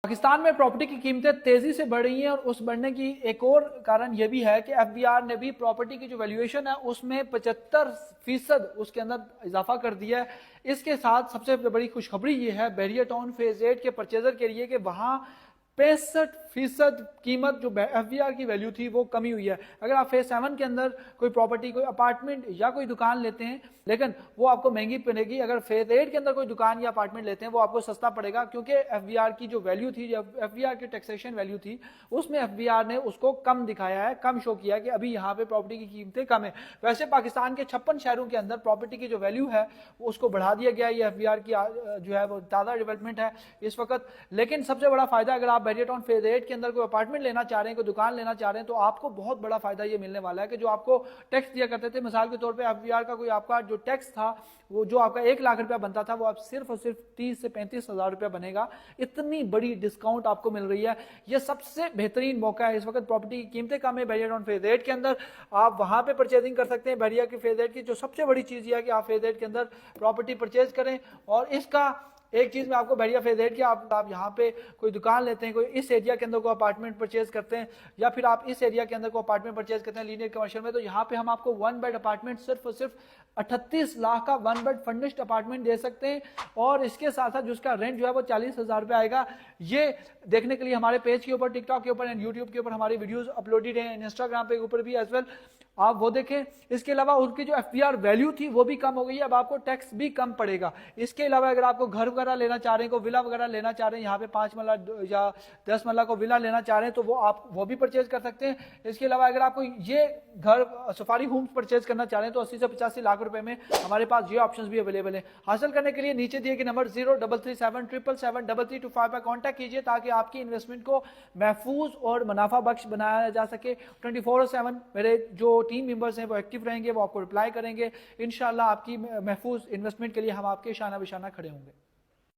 पाकिस्तान में प्रॉपर्टी की कीमतें तेजी से बढ़ रही हैं और उस बढ़ने की एक और कारण यह भी है कि एफबीआर ने भी प्रॉपर्टी की जो वैल्यूएशन है उसमें 75% उसके अंदर इजाफा कर दिया है। इसके साथ सबसे बड़ी खुशखबरी यह है बहरिया टाउन फेज 8 के परचेजर के लिए कि वहां 65% कीमत जो एफबीआर की वैल्यू थी वो कमी हुई है। अगर आप फेज 7 के अंदर कोई प्रॉपर्टी, कोई अपार्टमेंट या कोई दुकान लेते हैं लेकिन वो आपको महंगी पड़ेगी, अगर फेज 8 के अंदर कोई दुकान या अपार्टमेंट लेते हैं वो आपको सस्ता पड़ेगा, क्योंकि एफबीआर की जो वैल्यू थी, एफबीआर की टैक्सेशन वैल्यू थी, उसमें एफबीआर ने उसको कम दिखाया है, कम शो किया है कि अभी यहाँ पे प्रॉपर्टी की कीमतें कम है। वैसे पाकिस्तान के 56 शहरों के अंदर प्रॉपर्टी की जो वैल्यू है उसको बढ़ा दिया गया है। ये एफबीआर की जो है वो ज्यादा डेवलपमेंट है इस वक्त। लेकिन सबसे बड़ा फायदा, अगर आप बहरिया टाउन फेज 8 के अंदर कोई अपार्टमेंट लेना चाह रहे हैं, कोई दुकान लेना चाह रहे हैं, तो आपको बहुत बड़ा फायदा ये मिलने वाला है कि जो आपको टैक्स दिया करते थे, मिसाल के तौर पे एफबीआर का कोई आपका जो टैक्स था वो जो आपका 1 लाख रुपया बनता था वो आप सिर्फ और सिर्फ 30 से 35 हजार रुपया बनेगा। इतनी बड़ी डिस्काउंट आपको मिल रही है। ये सबसे बेहतरीन मौका है इस वक्त। प्रॉपर्टी की कीमतें कम है बहरिया टाउन फेज 8 के अंदर, आप वहां पे परचेजिंग कर सकते हैं। बहरिया की फेज 8 की जो सबसे बड़ी चीज यह है कि आप फेज 8 के अंदर प्रॉपर्टी परचेज करें। और इसका एक चीज मैं आपको बहरिया फेज 8 की, आप यहाँ पे कोई दुकान लेते हैं, कोई इस एरिया के अंदर को अपार्टमेंट परचेज करते हैं, या फिर आप इस एरिया के अंदर को अपार्टमेंट परचेज करते हैं लीनियर कमर्शियल में, तो यहाँ पे हम आपको 1 बेड अपार्टमेंट सिर्फ और सिर्फ 38 लाख का 1 बेड फर्निश्ड अपार्टमेंट दे सकते हैं। और इसके साथ साथ जिसका रेंट जो है वो 40,000 रुपये आएगा। ये देखने के लिए हमारे पेज के ऊपर, टिकटॉक के ऊपर एंड यूट्यूब के ऊपर हमारी वीडियोस अपलोडेड है, इंस्टाग्राम पे ऊपर भी एज वेल, आप वो देखें। इसके अलावा उनकी जो एफबीआर वैल्यू थी वो भी कम हो गई है, अब आपको टैक्स भी कम पड़ेगा। इसके अलावा अगर आपको घर वगैरह लेना चाह रहे हैं, को विला वगैरह लेना चाह रहे हैं, यहाँ पे 5 मरला या 10 मरला को विला लेना चाह रहे हैं, तो वो आप वो भी परचेज कर सकते हैं। इसके अलावा अगर आपको ये घर सफारी होम्स परचेज करना चाह रहे हैं तो 80 से 85 लाख रुपए में हमारे पास ये ऑप्शंस भी अवेलेबल है। हासिल करने के लिए नीचे दिए गए नंबर 0337773325 पर कॉन्टैक्ट कीजिए ताकि आपकी इन्वेस्टमेंट को महफूज और मुनाफा बख्श बनाया जा सके। 24/7 मेरे जो टीम मेंबर्स हैं वो एक्टिव रहेंगे, वो आपको रिप्लाई करेंगे। इंशाल्लाह आपकी महफूज इन्वेस्टमेंट के लिए हम आपके शाना बिशाना खड़े होंगे।